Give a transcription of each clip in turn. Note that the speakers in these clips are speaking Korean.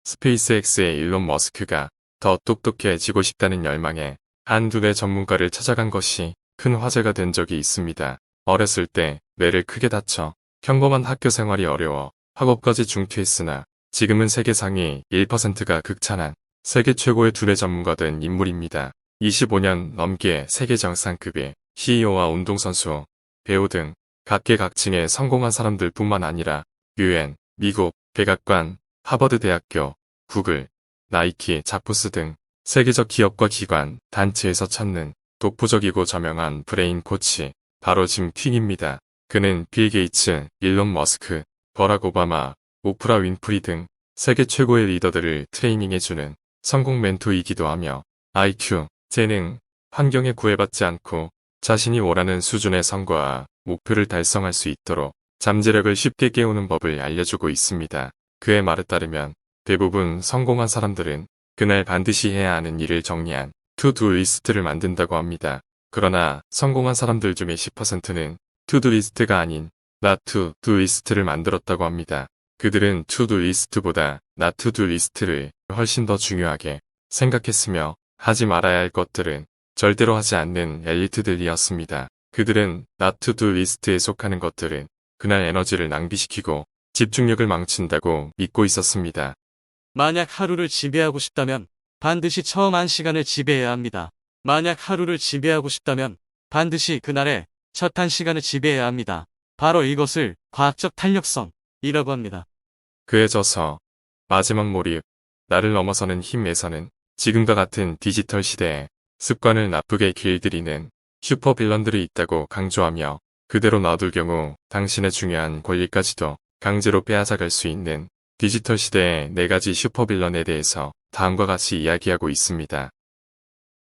스페이스X의 일론 머스크가 더 똑똑해지고 싶다는 열망에 한두 개 전문가를 찾아간 것이 큰 화제가 된 적이 있습니다. 어렸을 때 뇌를 크게 다쳐 평범한 학교 생활이 어려워 학업까지 중퇴했으나 지금은 세계 상위 1%가 극찬한 세계 최고의 두뇌 전문가 된 인물입니다. 25년 넘게 세계 정상급의 CEO와 운동선수, 배우 등 각계각층의 성공한 사람들뿐만 아니라 UN, 미국, 백악관, 하버드 대학교, 구글, 나이키, 자포스 등 세계적 기업과 기관, 단체에서 찾는 독보적이고 저명한 브레인 코치, 바로 짐 퀵입니다. 그는 빌 게이츠, 일론 머스크, 버락 오바마, 오프라 윈프리 등 세계 최고의 리더들을 트레이닝해주는 성공 멘토이기도 하며 IQ, 재능, 환경에 구애받지 않고 자신이 원하는 수준의 성과와 목표를 달성할 수 있도록 잠재력을 쉽게 깨우는 법을 알려주고 있습니다. 그의 말에 따르면 대부분 성공한 사람들은 그날 반드시 해야 하는 일을 정리한 투두 리스트를 만든다고 합니다. 그러나 성공한 사람들 중에 10%는 투두 리스트가 아닌 not to do 리스트를 만들었다고 합니다. 그들은 투두 리스트보다 not to do 리스트를 훨씬 더 중요하게 생각했으며 하지 말아야 할 것들은 절대로 하지 않는 엘리트들이었습니다. 그들은 not to do 리스트에 속하는 것들은 그날 에너지를 낭비시키고 집중력을 망친다고 믿고 있었습니다. 만약 하루를 지배하고 싶다면 반드시 처음 1시간을 지배해야 합니다. 만약 하루를 지배하고 싶다면 반드시 그날의 첫 1시간을 지배해야 합니다. 바로 이것을 과학적 탄력성이라고 합니다. 그에 져서 마지막 몰입, 나를 넘어서는 힘에서는 지금과 같은 디지털 시대에 습관을 나쁘게 길들이는 슈퍼빌런들이 있다고 강조하며 그대로 놔둘 경우 당신의 중요한 권리까지도 강제로 빼앗아갈 수 있는 디지털 시대의 4가지 슈퍼빌런에 대해서 다음과 같이 이야기하고 있습니다.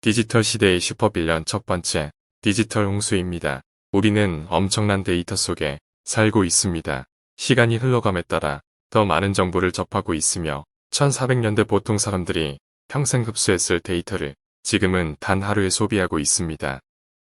디지털 시대의 슈퍼빌런 첫 번째, 디지털 홍수입니다. 우리는 엄청난 데이터 속에 살고 있습니다. 시간이 흘러감에 따라 더 많은 정보를 접하고 있으며 1400년대 보통 사람들이 평생 흡수했을 데이터를 지금은 단 하루에 소비하고 있습니다.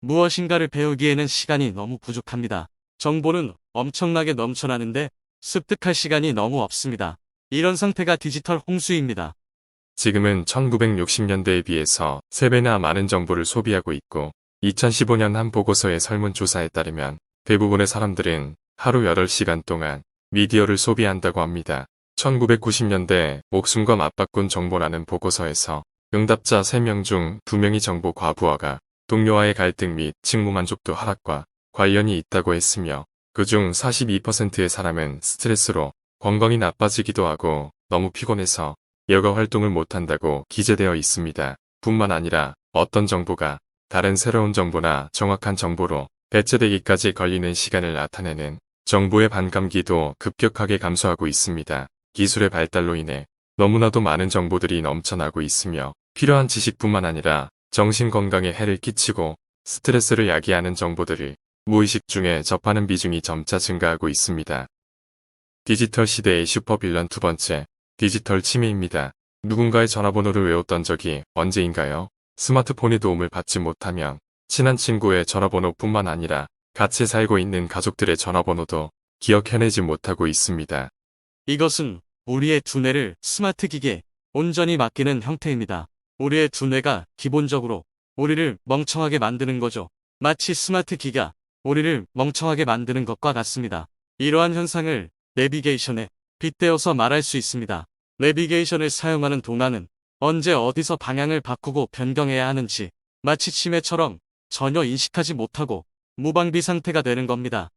무엇인가를 배우기에는 시간이 너무 부족합니다. 정보는 엄청나게 넘쳐나는데 습득할 시간이 너무 없습니다. 이런 상태가 디지털 홍수입니다. 지금은 1960년대에 비해서 3배나 많은 정보를 소비하고 있고 2015년 한 보고서의 설문조사에 따르면 대부분의 사람들은 하루 8시간 동안 미디어를 소비한다고 합니다. 1990년대 목숨과 맞바꾼 정보라는 보고서에서 응답자 3명 중 2명이 정보 과부하가 동료와의 갈등 및 직무 만족도 하락과 관련이 있다고 했으며 그중 42%의 사람은 스트레스로 건강이 나빠지기도 하고 너무 피곤해서 여가 활동을 못한다고 기재되어 있습니다. 뿐만 아니라 어떤 정보가 다른 새로운 정보나 정확한 정보로 대체되기까지 걸리는 시간을 나타내는 정보의 반감기도 급격하게 감소하고 있습니다. 기술의 발달로 인해 너무나도 많은 정보들이 넘쳐나고 있으며 필요한 지식뿐만 아니라 정신 건강에 해를 끼치고 스트레스를 야기하는 정보들을 무의식 중에 접하는 비중이 점차 증가하고 있습니다. 디지털 시대의 슈퍼빌런 두 번째, 디지털 치매입니다. 누군가의 전화번호를 외웠던 적이 언제인가요? 스마트폰의 도움을 받지 못하면 친한 친구의 전화번호뿐만 아니라 같이 살고 있는 가족들의 전화번호도 기억해내지 못하고 있습니다. 이것은 우리의 두뇌를 스마트 기계에 온전히 맡기는 형태입니다. 우리의 두뇌가 기본적으로 우리를 멍청하게 만드는 거죠. 마치 스마트 기가 우리를 멍청하게 만드는 것과 같습니다. 이러한 현상을 내비게이션에 빗대어서 말할 수 있습니다. 내비게이션을 사용하는 동안은 언제 어디서 방향을 바꾸고 변경해야 하는지 마치 치매처럼 전혀 인식하지 못하고 무방비 상태가 되는 겁니다.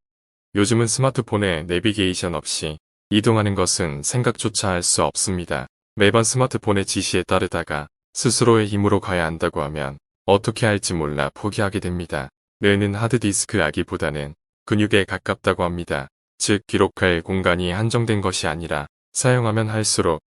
요즘은 스마트폰에 내비게이션 없이 이동하는 것은 생각조차 할 수 없습니다. 매번 스마트폰의 지시에 따르다가 스스로의 힘으로 가야 한다고 하면 어떻게 할지 몰라 포기하게 됩니다. 뇌는 하드디스크라기보다는 근육에 가깝다고 합니다. 즉 기록할 공간이 한정된 것이 아니라 사용하면 할수록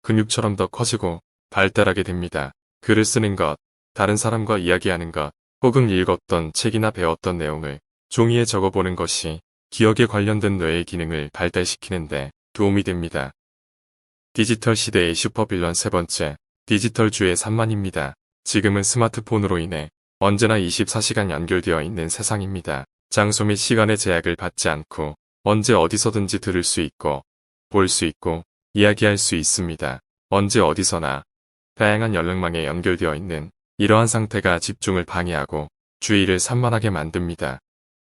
근육처럼 더 커지고 발달하게 됩니다. 글을 쓰는 것, 다른 사람과 이야기하는 것, 혹은 읽었던 책이나 배웠던 내용을 종이에 적어보는 것이 기억에 관련된 뇌의 기능을 발달시키는데 도움이 됩니다. 디지털 시대의 슈퍼빌런 세 번째, 디지털주의 산만입니다. 지금은 스마트폰으로 인해 언제나 24시간 연결되어 있는 세상입니다. 장소 및 시간의 제약을 받지 않고 언제 어디서든지 들을 수 있고 볼 수 있고 이야기할 수 있습니다. 언제 어디서나 다양한 연락망에 연결되어 있는 이러한 상태가 집중을 방해하고 주의를 산만하게 만듭니다.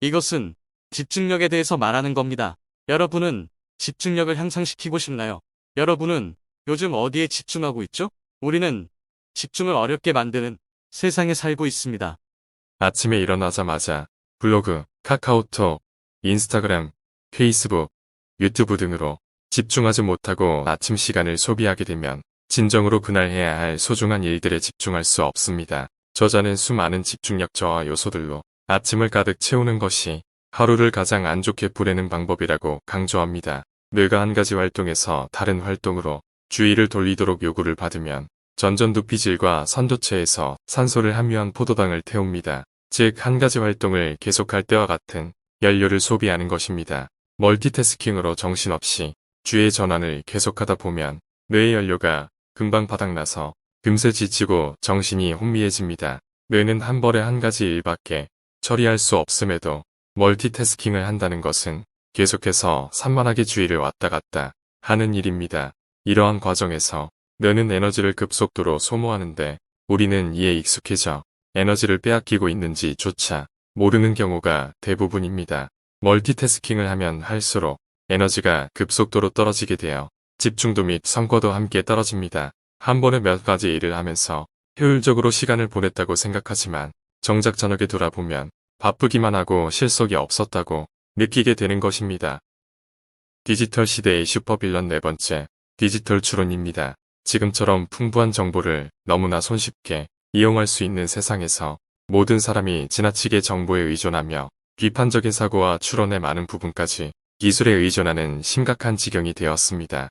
이것은 집중력에 대해서 말하는 겁니다. 여러분은 집중력을 향상시키고 싶나요? 여러분은 요즘 어디에 집중하고 있죠? 우리는 집중을 어렵게 만드는 세상에 살고 있습니다. 아침에 일어나자마자 블로그, 카카오톡, 인스타그램, 페이스북, 유튜브 등으로 집중하지 못하고 아침 시간을 소비하게 되면 진정으로 그날 해야 할 소중한 일들에 집중할 수 없습니다. 저자는 수많은 집중력 저하 요소들로 아침을 가득 채우는 것이 하루를 가장 안 좋게 보내는 방법이라고 강조합니다. 뇌가 한 가지 활동에서 다른 활동으로 주의를 돌리도록 요구를 받으면 전전두피질과 선조체에서 산소를 함유한 포도당을 태웁니다. 즉, 한 가지 활동을 계속할 때와 같은 연료를 소비하는 것입니다. 멀티태스킹으로 정신없이 주의 전환을 계속하다 보면 뇌의 연료가 금방 바닥나서 금세 지치고 정신이 혼미해집니다. 뇌는 한 번에 한 가지 일밖에 처리할 수 없음에도 멀티태스킹을 한다는 것은 계속해서 산만하게 주의를 왔다 갔다 하는 일입니다. 이러한 과정에서 뇌는 에너지를 급속도로 소모하는데 우리는 이에 익숙해져 에너지를 빼앗기고 있는지조차 모르는 경우가 대부분입니다. 멀티태스킹을 하면 할수록 에너지가 급속도로 떨어지게 되어 집중도 및 성과도 함께 떨어집니다. 한 번에 몇 가지 일을 하면서 효율적으로 시간을 보냈다고 생각하지만 정작 저녁에 돌아보면 바쁘기만 하고 실속이 없었다고 느끼게 되는 것입니다. 디지털 시대의 슈퍼빌런 네 번째, 디지털 추론입니다. 지금처럼 풍부한 정보를 너무나 손쉽게 이용할 수 있는 세상에서 모든 사람이 지나치게 정보에 의존하며 비판적인 사고와 추론의 많은 부분까지 기술에 의존하는 심각한 지경이 되었습니다.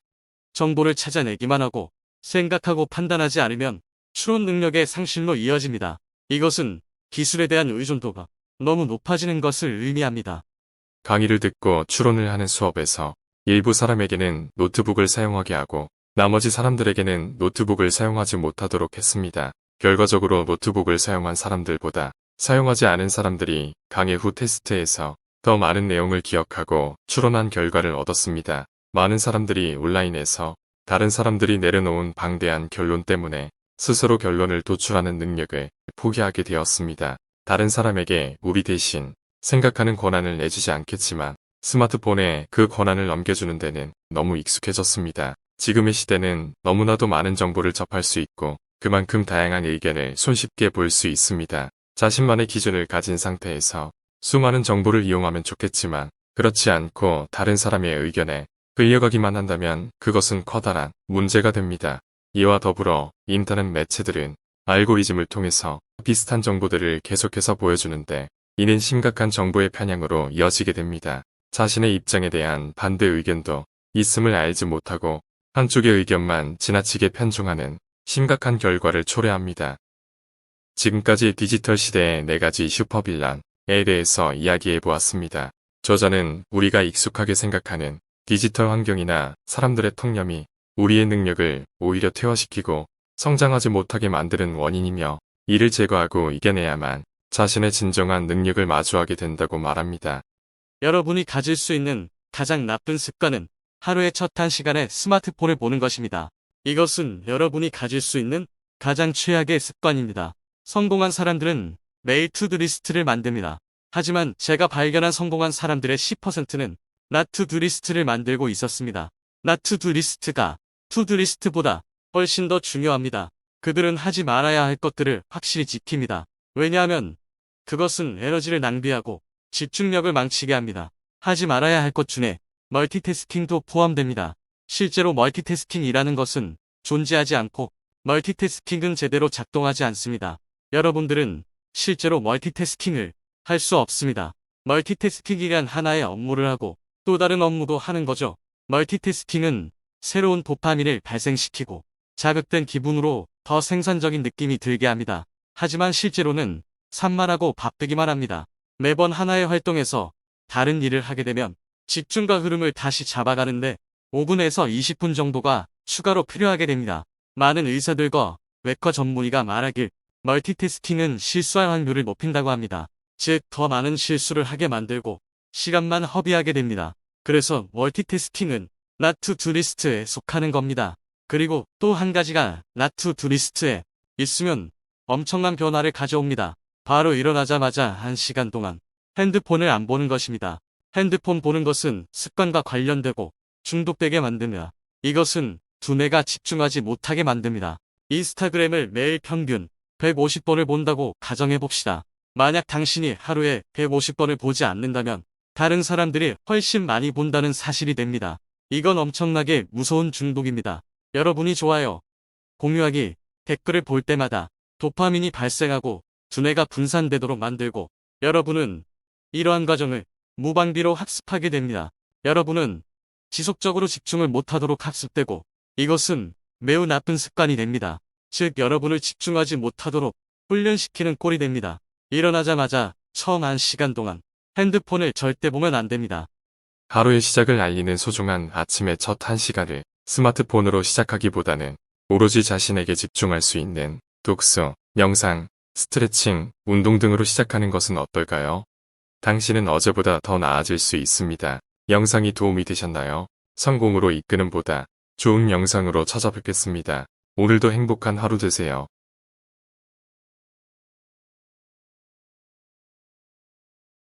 정보를 찾아내기만 하고 생각하고 판단하지 않으면 추론 능력의 상실로 이어집니다. 이것은 기술에 대한 의존도가 너무 높아지는 것을 의미합니다. 강의를 듣고 추론을 하는 수업에서 일부 사람에게는 노트북을 사용하게 하고 나머지 사람들에게는 노트북을 사용하지 못하도록 했습니다. 결과적으로 노트북을 사용한 사람들보다 사용하지 않은 사람들이 강의 후 테스트에서 더 많은 내용을 기억하고 추론한 결과를 얻었습니다. 많은 사람들이 온라인에서 다른 사람들이 내려놓은 방대한 결론 때문에 스스로 결론을 도출하는 능력을 포기하게 되었습니다. 다른 사람에게 우리 대신 생각하는 권한을 내주지 않겠지만 스마트폰에 그 권한을 넘겨주는 데는 너무 익숙해졌습니다. 지금의 시대는 너무나도 많은 정보를 접할 수 있고 그만큼 다양한 의견을 손쉽게 볼 수 있습니다. 자신만의 기준을 가진 상태에서 수많은 정보를 이용하면 좋겠지만 그렇지 않고 다른 사람의 의견에 끌려가기만 한다면 그것은 커다란 문제가 됩니다. 이와 더불어 인터넷 매체들은 알고리즘을 통해서 비슷한 정보들을 계속해서 보여주는데 이는 심각한 정보의 편향으로 이어지게 됩니다. 자신의 입장에 대한 반대 의견도 있음을 알지 못하고 한쪽의 의견만 지나치게 편중하는 심각한 결과를 초래합니다. 지금까지 디지털 시대의 4가지 슈퍼빌런에 대해서 이야기해 보았습니다. 저자는 우리가 익숙하게 생각하는 디지털 환경이나 사람들의 통념이 우리의 능력을 오히려 퇴화시키고 성장하지 못하게 만드는 원인이며 이를 제거하고 이겨내야만 자신의 진정한 능력을 마주하게 된다고 말합니다. 여러분이 가질 수 있는 가장 나쁜 습관은 하루의 첫 1시간에 스마트폰을 보는 것입니다. 이것은 여러분이 가질 수 있는 가장 최악의 습관입니다. 성공한 사람들은 매일 투두리스트를 만듭니다. 하지만 제가 발견한 성공한 사람들의 10%는 not to do 리스트를 만들고 있었습니다. not to do 리스트가 투두리스트보다 훨씬 더 중요합니다. 그들은 하지 말아야 할 것들을 확실히 지킵니다. 왜냐하면 그것은 에너지를 낭비하고 집중력을 망치게 합니다. 하지 말아야 할 것 중에 멀티태스킹도 포함됩니다. 실제로 멀티태스킹이라는 것은 존재하지 않고 멀티태스킹은 제대로 작동하지 않습니다. 여러분들은 실제로 멀티태스킹을 할 수 없습니다. 멀티태스킹이란 하나의 업무를 하고 또 다른 업무도 하는 거죠. 멀티태스킹은 새로운 도파민을 발생시키고 자극된 기분으로 더 생산적인 느낌이 들게 합니다. 하지만 실제로는 산만하고 바쁘기만 합니다. 매번 하나의 활동에서 다른 일을 하게 되면 집중과 흐름을 다시 잡아가는데 5분에서 20분 정도가 추가로 필요하게 됩니다. 많은 의사들과 외과 전문의가 말하길 멀티태스킹은 실수할 확률을 높인다고 합니다. 즉, 더 많은 실수를 하게 만들고 시간만 허비하게 됩니다. 그래서 멀티태스킹은 not to do 리스트에 속하는 겁니다. 그리고 또 한 가지가 나투 두 리스트에 있으면 엄청난 변화를 가져옵니다. 바로 일어나자마자 1시간 동안 핸드폰을 안 보는 것입니다. 핸드폰 보는 것은 습관과 관련되고 중독되게 만듭니다. 이것은 두뇌가 집중하지 못하게 만듭니다. 인스타그램을 매일 평균 150번을 본다고 가정해 봅시다. 만약 당신이 하루에 150번을 보지 않는다면 다른 사람들이 훨씬 많이 본다는 사실이 됩니다. 이건 엄청나게 무서운 중독입니다. 여러분이 좋아요, 공유하기, 댓글을 볼 때마다 도파민이 발생하고 두뇌가 분산되도록 만들고 여러분은 이러한 과정을 무방비로 학습하게 됩니다. 여러분은 지속적으로 집중을 못하도록 학습되고 이것은 매우 나쁜 습관이 됩니다. 즉 여러분을 집중하지 못하도록 훈련시키는 꼴이 됩니다. 일어나자마자 처음 1시간 동안 핸드폰을 절대 보면 안 됩니다. 하루의 시작을 알리는 소중한 아침의 첫 1시간을 스마트폰으로 시작하기보다는 오로지 자신에게 집중할 수 있는 독서, 명상, 스트레칭, 운동 등으로 시작하는 것은 어떨까요? 당신은 어제보다 더 나아질 수 있습니다. 영상이 도움이 되셨나요? 성공으로 이끄는 보다 좋은 영상으로 찾아뵙겠습니다. 오늘도 행복한 하루 되세요.